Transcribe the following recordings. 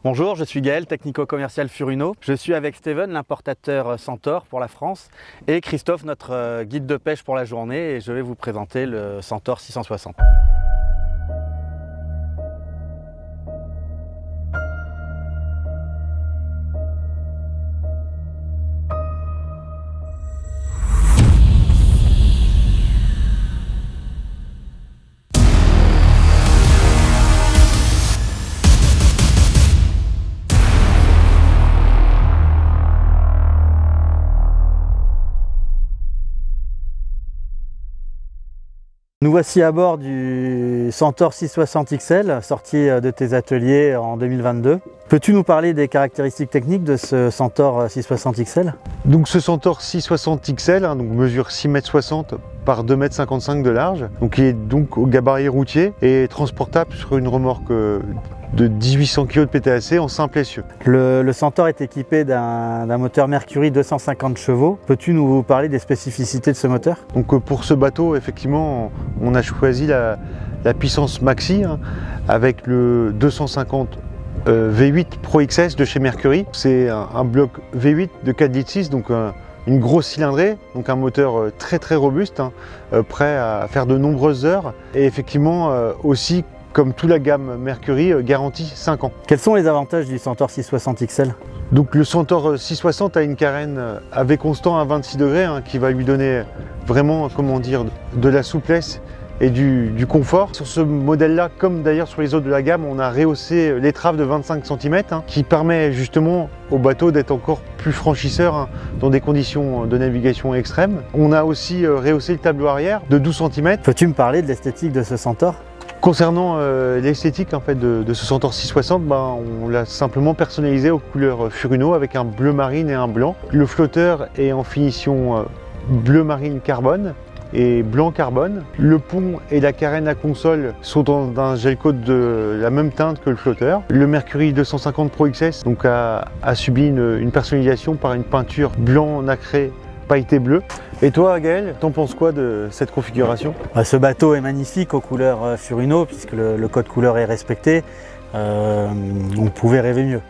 Bonjour, je suis Gaël, technico-commercial Furuno. Je suis avec Steven, l'importateur Centaur pour la France, et Christophe, notre guide de pêche pour la journée, et je vais vous présenter le Centaur 660. Nous voici à bord du Centaur 660 XL, sorti de tes ateliers en 2022. Peux-tu nous parler des caractéristiques techniques de ce Centaur 660 XL? Donc ce Centaur 660 XL donc mesure 6,60 m par 2,55 m de large, donc il est donc au gabarit routier et transportable sur une remorque de 1800 kg de PTAC en simple essieu. Le Centaur est équipé d'un moteur Mercury 250 chevaux. Peux-tu nous parler des spécificités de ce moteur? Donc pour ce bateau, effectivement, on a choisi la puissance maxi avec le 250 V8 Pro XS de chez Mercury. C'est un bloc V8 de 4,6 litres, donc une grosse cylindrée, donc un moteur très robuste, prêt à faire de nombreuses heures, et effectivement aussi, comme toute la gamme Mercury, garantie 5 ans. Quels sont les avantages du Centaur 660 XL? Donc le Centaur 660 a une carène à V constant à 26 degrés qui va lui donner vraiment, comment dire, de la souplesse et du confort. Sur ce modèle-là, comme d'ailleurs sur les autres de la gamme, on a rehaussé l'étrave de 25 cm qui permet justement au bateau d'être encore plus franchisseur dans des conditions de navigation extrêmes. On a aussi rehaussé le tableau arrière de 12 cm. Peux-tu me parler de l'esthétique de ce Centaur? Concernant l'esthétique en fait, de ce Centaur 660, on l'a simplement personnalisé aux couleurs Furuno avec un bleu marine et un blanc. Le flotteur est en finition bleu marine carbone et blanc carbone. Le pont et la carène à console sont dans un gel coat de la même teinte que le flotteur. Le Mercury 250 Pro XS donc, a subi une personnalisation par une peinture blanc nacré pailleté bleu. Et toi Gaël, t'en penses quoi de cette configuration? Ce bateau est magnifique aux couleurs Furuno puisque le code couleur est respecté. On pouvait rêver mieux.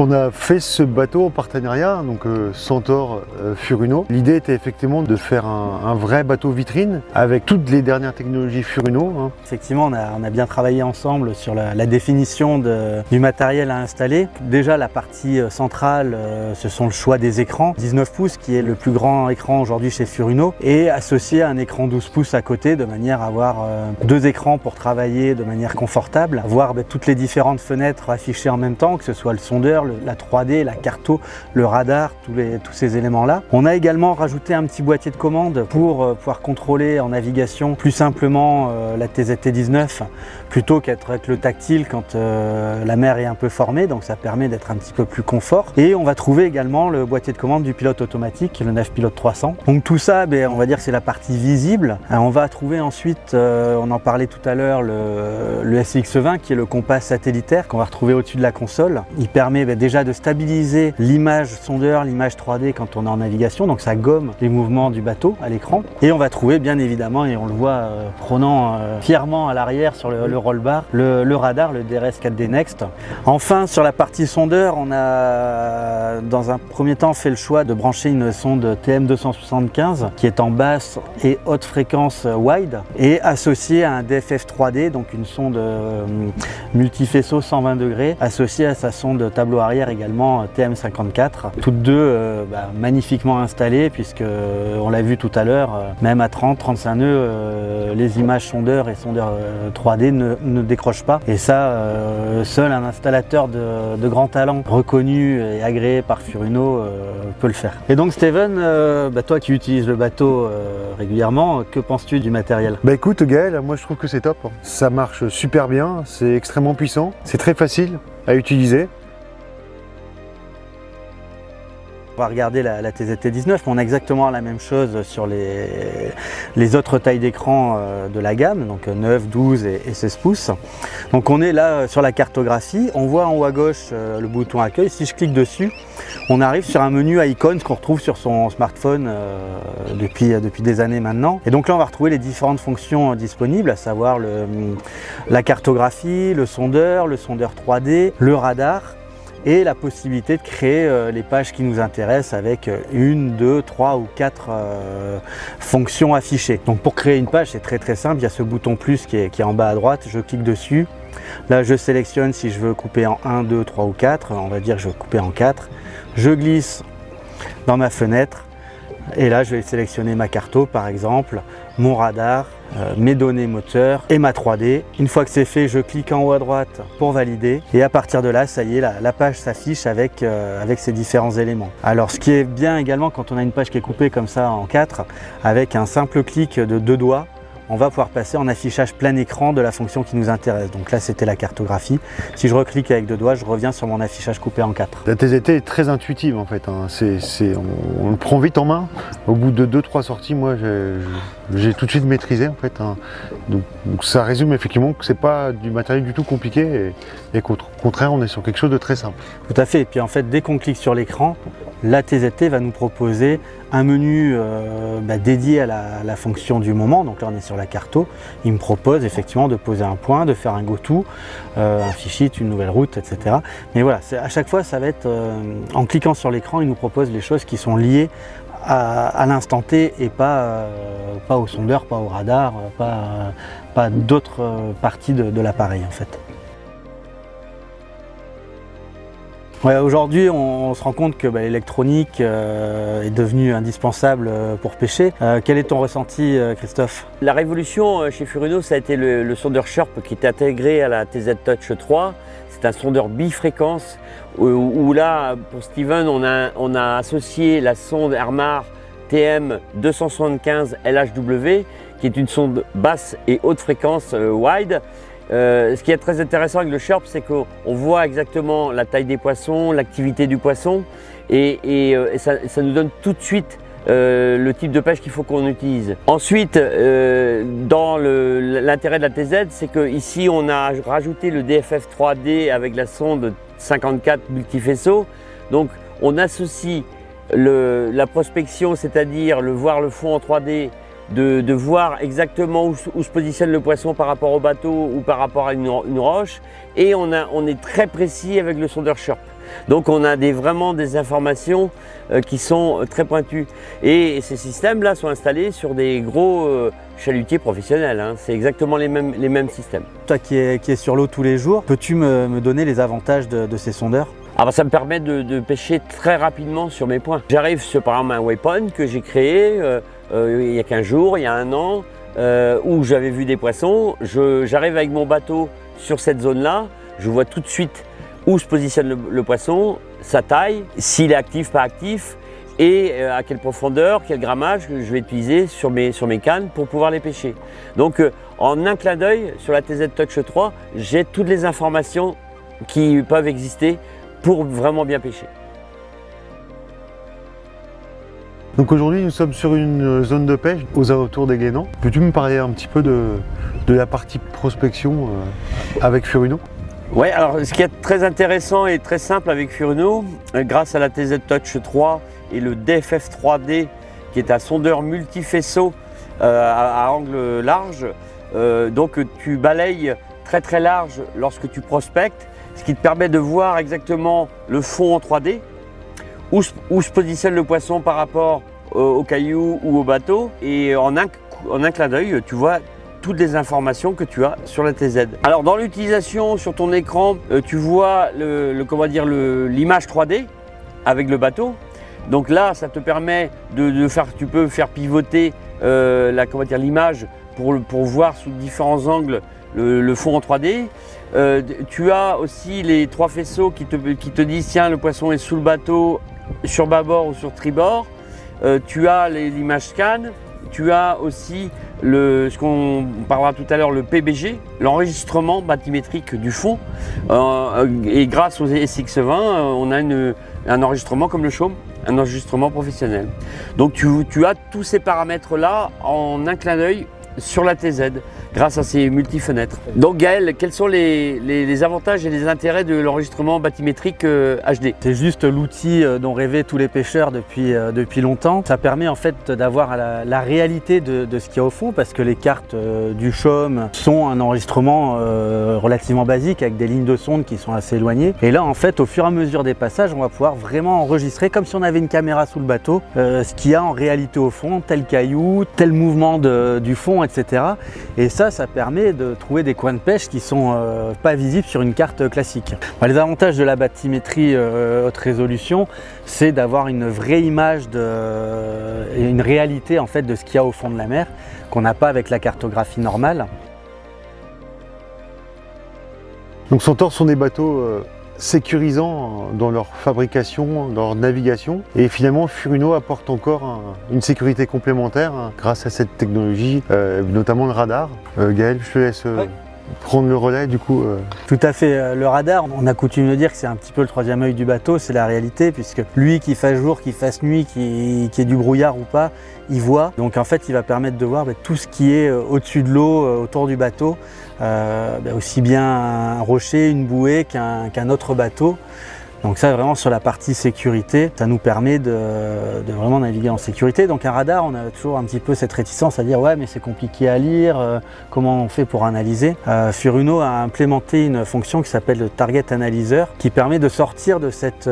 On a fait ce bateau en partenariat, donc Centaur Furuno. L'idée était effectivement de faire un vrai bateau vitrine avec toutes les dernières technologies Furuno. Effectivement, on a bien travaillé ensemble sur la définition du matériel à installer. Déjà, la partie centrale, ce sont le choix des écrans. 19 pouces qui est le plus grand écran aujourd'hui chez Furuno et associé à un écran 12 pouces à côté de manière à avoir deux écrans pour travailler de manière confortable, voir toutes les différentes fenêtres affichées en même temps, que ce soit le sondeur, la 3D, la carto, le radar, tous ces éléments-là. On a également rajouté un petit boîtier de commande pour pouvoir contrôler en navigation plus simplement la TZT-19 plutôt qu'être avec le tactile quand la mer est un peu formée, donc ça permet d'être un petit peu plus confort. Et on va trouver également le boîtier de commande du pilote automatique, le Navpilot 300. Donc tout ça, on va dire que c'est la partie visible. On va trouver ensuite, on en parlait tout à l'heure, le SX20 qui est le compas satellitaire qu'on va retrouver au-dessus de la console. Il permet déjà de stabiliser l'image sondeur, l'image 3D quand on est en navigation, donc ça gomme les mouvements du bateau à l'écran. Et on va trouver bien évidemment, et on le voit trônant fièrement à l'arrière sur le roll bar, le radar, le DRS-4D Next. Enfin, sur la partie sondeur, on a dans un premier temps fait le choix de brancher une sonde TM275 qui est en basse et haute fréquence wide et associée à un DFF 3D, donc une sonde multifaisceau 120 degrés associée à sa sonde tableau arrière également TM54. Toutes deux magnifiquement installées puisque on l'a vu tout à l'heure, même à 30-35 nœuds, les images sondeur et sondeur 3D ne décrochent pas. Et ça, seul un installateur de grand talent reconnu et agréé par Furuno peut le faire. Et donc Steven, toi qui utilises le bateau régulièrement, que penses-tu du matériel? Écoute Gaël, moi je trouve que c'est top. Ça marche super bien, c'est extrêmement puissant, c'est très facile à utiliser. On va regarder la TZT-19, mais on a exactement la même chose sur les autres tailles d'écran de la gamme, donc 9, 12 et 16 pouces. Donc on est là sur la cartographie, on voit en haut à gauche le bouton accueil. Si je clique dessus, on arrive sur un menu à icônes qu'on retrouve sur son smartphone depuis des années maintenant. Et donc là on va retrouver les différentes fonctions disponibles, à savoir la cartographie, le sondeur 3D, le radar, et la possibilité de créer les pages qui nous intéressent avec 1, 2, 3 ou 4 fonctions affichées. Donc pour créer une page, c'est très simple, il y a ce bouton plus qui est en bas à droite, je clique dessus. Là je sélectionne si je veux couper en 1, 2, 3 ou 4, on va dire que je veux couper en 4. Je glisse dans ma fenêtre et là je vais sélectionner ma carto par exemple, mon radar, mes données moteurs et ma 3D. Une fois que c'est fait, je clique en haut à droite pour valider et à partir de là, ça y est, la page s'affiche avec ces différents éléments. Alors ce qui est bien également quand on a une page qui est coupée comme ça en 4, avec un simple clic de 2 doigts, on va pouvoir passer en affichage plein écran de la fonction qui nous intéresse. Donc là, c'était la cartographie. Si je reclique avec 2 doigts, je reviens sur mon affichage coupé en 4. La TZT est très intuitive en fait. Hein. On le prend vite en main. Au bout de 2-3 sorties, moi, j'ai tout de suite maîtrisé en fait. Hein. Donc ça résume effectivement que c'est pas du matériel du tout compliqué et qu'au contraire, on est sur quelque chose de très simple. Tout à fait. Et puis en fait, dès qu'on clique sur l'écran, la TZT va nous proposer un menu dédié à la fonction du moment. Donc là on est sur la carto, il me propose effectivement de poser un point, de faire un go-to, un fichier, une nouvelle route, etc. Mais voilà, à chaque fois ça va être, en cliquant sur l'écran, il nous propose les choses qui sont liées à l'instant T et pas au sondeur, pas au radar, pas d'autres parties de l'appareil en fait. Ouais, aujourd'hui, on se rend compte que l'électronique est devenue indispensable pour pêcher. Quel est ton ressenti, Christophe? La révolution chez Furuno, ça a été le sondeur Sharp qui est intégré à la TZ Touch 3. C'est un sondeur bifréquence où là, pour Steven, on a associé la sonde Airmar TM 275 LHW, qui est une sonde basse et haute fréquence wide. Ce qui est très intéressant avec le Sharp, c'est qu'on voit exactement la taille des poissons, l'activité du poisson et ça nous donne tout de suite le type de pêche qu'il faut qu'on utilise. Ensuite, dans l'intérêt de la TZ, c'est qu'ici on a rajouté le DFF 3D avec la sonde 54 multifaisceau. Donc on associe la prospection, c'est-à-dire voir le fond en 3D, de voir exactement où se positionne le poisson par rapport au bateau ou par rapport à une roche, et on est très précis avec le sondeur Sharp. Donc on a vraiment des informations qui sont très pointues. Et ces systèmes-là sont installés sur des gros chalutiers professionnels. Hein. C'est exactement les mêmes systèmes. Toi qui es sur l'eau tous les jours, peux-tu me donner les avantages de ces sondeurs? Ça me permet de pêcher très rapidement sur mes points. J'arrive sur par exemple un waypoint que j'ai créé il y a 15 jours, il y a 1 an, où j'avais vu des poissons. J'arrive avec mon bateau sur cette zone-là, je vois tout de suite où se positionne le poisson, sa taille, s'il est actif, pas actif, et à quelle profondeur, quel grammage je vais utiliser sur mes cannes pour pouvoir les pêcher. Donc en un clin d'œil, sur la TZ Touch 3, j'ai toutes les informations qui peuvent exister pour vraiment bien pêcher. Donc aujourd'hui nous sommes sur une zone de pêche aux alentours des Guénans. Peux-tu me parler un petit peu de la partie prospection avec Furuno? Ouais, alors ce qui est très intéressant et très simple avec Furuno, grâce à la TZ Touch 3 et le DFF 3D qui est un sondeur multifaisceau à angle large, donc tu balayes très large lorsque tu prospectes, ce qui te permet de voir exactement le fond en 3D, où se positionne le poisson par rapport au caillou ou au bateau, et en un clin d'œil, tu vois toutes les informations que tu as sur la TZ. Alors dans l'utilisation sur ton écran, tu vois l'image 3D avec le bateau. Donc là, ça te permet tu peux faire pivoter l'image pour voir sous différents angles le fond en 3D. Tu as aussi les 3 faisceaux qui te disent tiens, le poisson est sous le bateau, sur bâbord ou sur tribord. Tu as l'image scan, tu as aussi ce qu'on parlera tout à l'heure, le PBG, l'enregistrement bathymétrique du fond. Et grâce aux SX20, on a un enregistrement comme le chaume un enregistrement professionnel. Donc tu as tous ces paramètres-là en un clin d'œil sur la TZ grâce à ces multi-fenêtres. Donc Gaël, quels sont les avantages et les intérêts de l'enregistrement bathymétrique HD? C'est juste l'outil dont rêvaient tous les pêcheurs depuis longtemps. Ça permet en fait d'avoir la réalité de ce qu'il y a au fond, parce que les cartes du CHOM sont un enregistrement relativement basique avec des lignes de sonde qui sont assez éloignées. Et là en fait, au fur et à mesure des passages, on va pouvoir vraiment enregistrer comme si on avait une caméra sous le bateau, ce qu'il y a en réalité au fond, tel caillou, tel mouvement du fond, etc. Et ça permet de trouver des coins de pêche qui sont pas visibles sur une carte classique. Les avantages de la bathymétrie haute résolution, c'est d'avoir une vraie image et une réalité en fait de ce qu'il y a au fond de la mer qu'on n'a pas avec la cartographie normale. Donc Centaur sont des bateaux sécurisants dans leur fabrication, dans leur navigation, et finalement Furuno apporte encore une sécurité complémentaire grâce à cette technologie, notamment le radar. Gaël, je te laisse prendre le relais du coup. Tout à fait, le radar, on a coutume de dire que c'est un petit peu le troisième œil du bateau, c'est la réalité, puisque lui qui fasse jour, qui fasse nuit, qui ait du brouillard ou pas, il voit. Donc en fait il va permettre de voir tout ce qui est au-dessus de l'eau, autour du bateau, aussi bien un rocher, une bouée qu'un autre bateau. Donc ça vraiment sur la partie sécurité, ça nous permet de vraiment naviguer en sécurité. Donc un radar, on a toujours un petit peu cette réticence à dire ouais mais c'est compliqué à lire, comment on fait pour analyser. Furuno a implémenté une fonction qui s'appelle le Target Analyzer qui permet de sortir de cette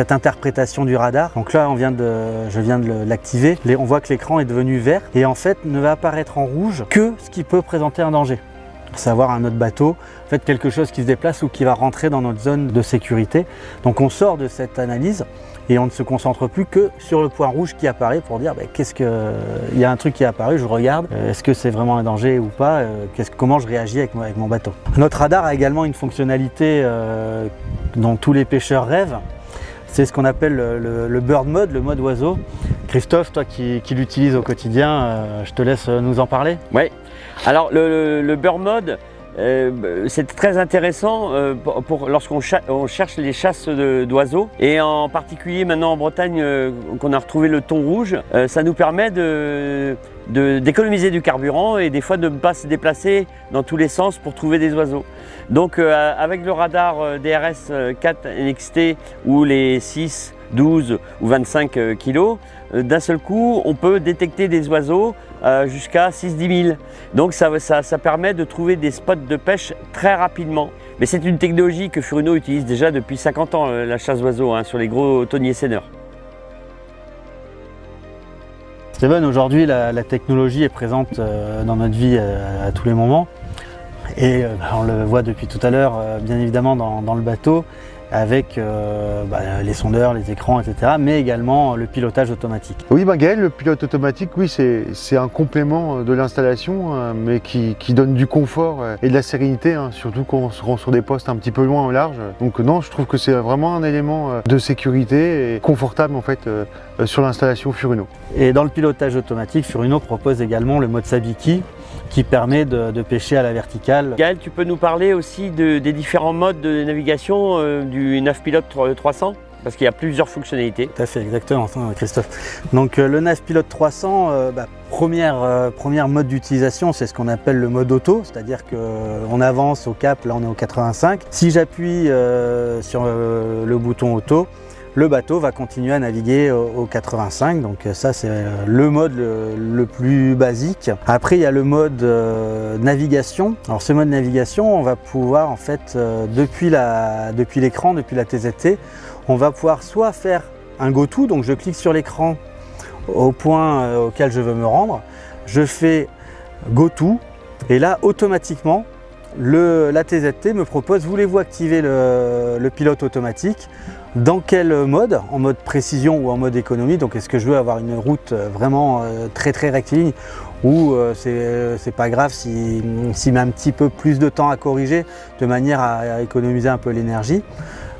interprétation du radar. Donc là je viens de l'activer, on voit que l'écran est devenu vert et en fait ne va apparaître en rouge que ce qui peut présenter un danger. Savoir un autre bateau, en fait quelque chose qui se déplace ou qui va rentrer dans notre zone de sécurité. Donc on sort de cette analyse et on ne se concentre plus que sur le point rouge qui apparaît pour dire il y a un truc qui est apparu, je regarde, est-ce que c'est vraiment un danger ou pas, comment je réagis avec mon bateau. Notre radar a également une fonctionnalité dont tous les pêcheurs rêvent. C'est ce qu'on appelle le bird mode, le mode oiseau. Christophe, toi qui l'utilises au quotidien, je te laisse nous en parler. Oui, alors le bird mode, c'est très intéressant lorsqu'on cherche les chasses d'oiseaux. Et en particulier maintenant en Bretagne, qu'on a retrouvé le thon rouge, ça nous permet d'économiser du carburant et des fois de ne pas se déplacer dans tous les sens pour trouver des oiseaux. Donc avec le radar DRS 4 NXT ou les 6, 12 ou 25 kg, d'un seul coup on peut détecter des oiseaux jusqu'à 6-10 000. Donc ça permet de trouver des spots de pêche très rapidement. Mais c'est une technologie que Furuno utilise déjà depuis 50 ans, la chasse d'oiseaux sur les gros thoniers seineurs. Steven, aujourd'hui la technologie est présente dans notre vie à tous les moments et on le voit depuis tout à l'heure bien évidemment dans le bateau avec les sondeurs, les écrans, etc. mais également le pilotage automatique. Oui Gaël, le pilote automatique, oui, c'est un complément de l'installation mais qui donne du confort et de la sérénité, surtout quand on se rend sur des postes un petit peu loin au large. Donc non, je trouve que c'est vraiment un élément de sécurité et confortable en fait sur l'installation Furuno. Et dans le pilotage automatique, Furuno propose également le mode Sabiki qui permet de pêcher à la verticale. Gaël, tu peux nous parler aussi des différents modes de navigation du Navpilot 300 ? Parce qu'il y a plusieurs fonctionnalités. Tout à fait, exactement, Christophe. Donc le Navpilot 300, première mode d'utilisation, c'est ce qu'on appelle le mode auto, c'est-à-dire qu'on avance au cap, là on est au 85. Si j'appuie sur le bouton auto, le bateau va continuer à naviguer au 85, donc ça c'est le mode le plus basique. Après il y a le mode navigation. Alors ce mode navigation, on va pouvoir en fait depuis l'écran, depuis la TZT, on va pouvoir soit faire un go to, donc je clique sur l'écran au point auquel je veux me rendre, je fais go to et là automatiquement la TZT me propose, voulez-vous activer le pilote automatique? Dans quel mode? En mode précision ou en mode économie? Donc est-ce que je veux avoir une route vraiment très rectiligne ou c'est pas grave s'il met un petit peu plus de temps à corriger de manière à économiser un peu l'énergie?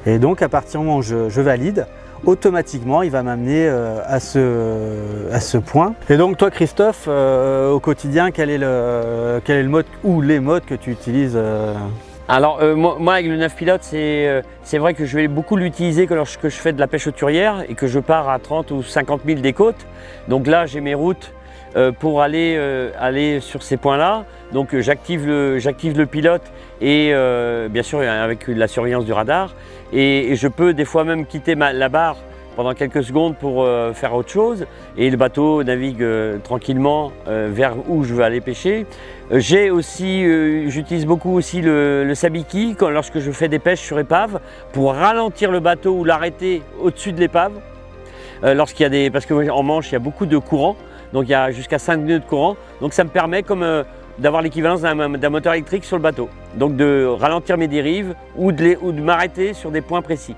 Et donc à partir du moment où je valide, automatiquement il va m'amener à ce point. Et donc toi Christophe, au quotidien, quel est le mode ou les modes que tu utilises Alors moi avec le 9 pilotes, c'est vrai que je vais beaucoup l'utiliser lorsque je fais de la pêche hauturière et que je pars à 30 ou 50 000 des côtes. Donc là j'ai mes routes pour aller sur ces points-là. Donc j'active le pilote et bien sûr avec la surveillance du radar. Et je peux des fois même quitter la barre pendant quelques secondes pour faire autre chose. Et le bateau navigue tranquillement vers où je veux aller pêcher. J'utilise beaucoup aussi le sabiki lorsque je fais des pêches sur épave pour ralentir le bateau ou l'arrêter au-dessus de l'épave. Parce qu'en Manche il y a beaucoup de courant, donc il y a jusqu'à 5 nœuds de courant. Donc ça me permet d'avoir l'équivalence d'un moteur électrique sur le bateau. Donc de ralentir mes dérives ou de m'arrêter sur des points précis.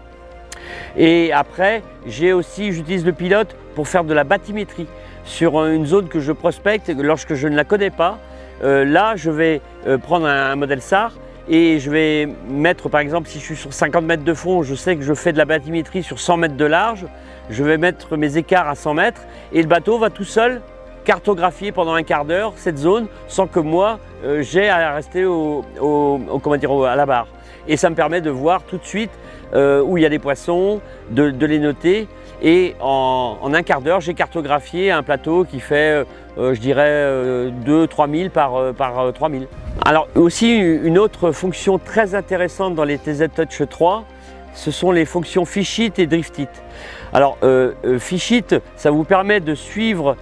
Et après, j'utilise le pilote pour faire de la bathymétrie sur une zone que je prospecte lorsque je ne la connais pas. Là, je vais prendre un modèle SAR et je vais mettre, par exemple, si je suis sur 50 mètres de fond, je sais que je fais de la bathymétrie sur 100 mètres de large, je vais mettre mes écarts à 100 mètres et le bateau va tout seul cartographier pendant un quart d'heure cette zone sans que moi j'ai à rester à la barre. Et ça me permet de voir tout de suite où il y a des poissons, de les noter. Et en un quart d'heure, j'ai cartographié un plateau qui fait, je dirais, 2-3 000 par 3 000. Alors aussi, une autre fonction très intéressante dans les TZ Touch 3, ce sont les fonctions Fish It et Drift It. Alors, Fish It, ça vous permet de suivre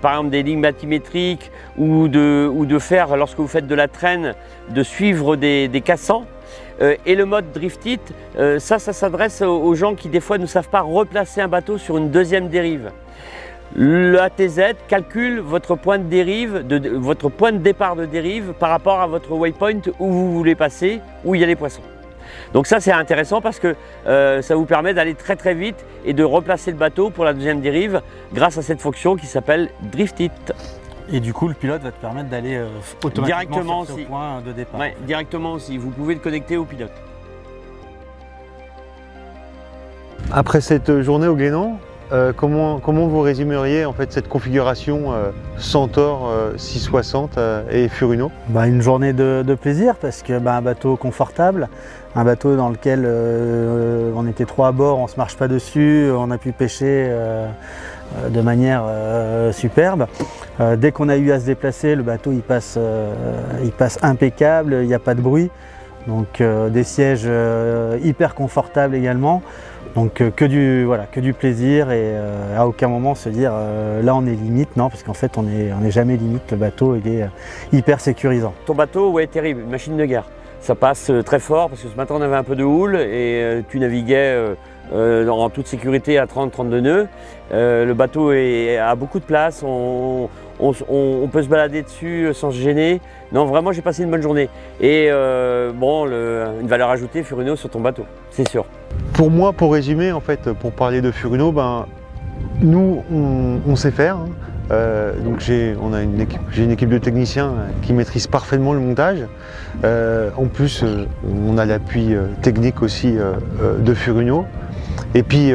par exemple des lignes bathymétriques ou de faire, lorsque vous faites de la traîne, de suivre des cassants. Et le mode Drift It, ça s'adresse aux gens qui des fois ne savent pas replacer un bateau sur une deuxième dérive. L'ATZ calcule votre point de dérive, votre point de départ de dérive par rapport à votre waypoint où vous voulez passer, où il y a les poissons. Donc ça c'est intéressant parce que ça vous permet d'aller très très vite et de replacer le bateau pour la deuxième dérive grâce à cette fonction qui s'appelle Drift It. Et du coup, le pilote va te permettre d'aller automatiquement sur ce point de départ. Ouais, directement aussi. Vous pouvez le connecter au pilote. Après cette journée au Guénan, comment vous résumeriez en fait cette configuration Centaur 660 et Furuno? Une journée de plaisir parce que un bateau confortable, un bateau dans lequel on était 3 à bord, on ne se marche pas dessus, on a pu pêcher de manière superbe. Dès qu'on a eu à se déplacer, le bateau il passe impeccable, il n'y a pas de bruit. Donc des sièges hyper confortables également. Donc que du plaisir et à aucun moment se dire là on est limite, non, parce qu'en fait on est jamais limite, le bateau il est hyper sécurisant. Ton bateau, ouais, terrible, une machine de guerre. Ça passe très fort parce que ce matin on avait un peu de houle et tu naviguais en toute sécurité à 30-32 nœuds. Le bateau a beaucoup de place, on peut se balader dessus sans se gêner. Non, vraiment j'ai passé une bonne journée. Et une valeur ajoutée Furuno sur ton bateau, c'est sûr. Pour moi, pour résumer, en fait, pour parler de Furuno, nous on sait faire. Donc j'ai une équipe de techniciens qui maîtrisent parfaitement le montage. En plus, on a l'appui technique aussi de Furuno. Et puis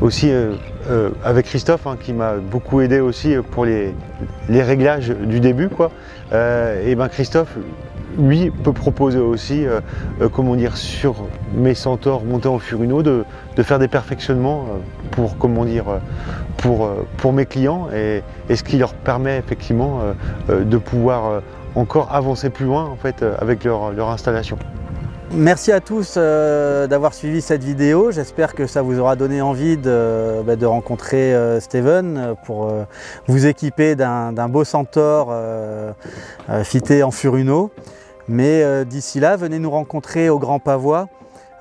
aussi avec Christophe qui m'a beaucoup aidé aussi pour les réglages du début, quoi. Christophe, lui, peut proposer aussi, sur mes Centaurs montés en Furuno, de faire des perfectionnements pour mes clients et ce qui leur permet effectivement de pouvoir encore avancer plus loin en fait avec leur installation. Merci à tous d'avoir suivi cette vidéo. J'espère que ça vous aura donné envie de rencontrer Steven pour vous équiper d'un beau Centaur fité en Furuno. Mais d'ici là, venez nous rencontrer au Grand Pavois.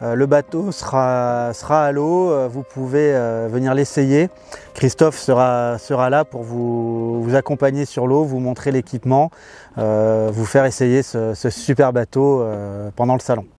Le bateau sera à l'eau, vous pouvez venir l'essayer. Christophe sera là pour vous accompagner sur l'eau, vous montrer l'équipement, vous faire essayer ce super bateau pendant le salon.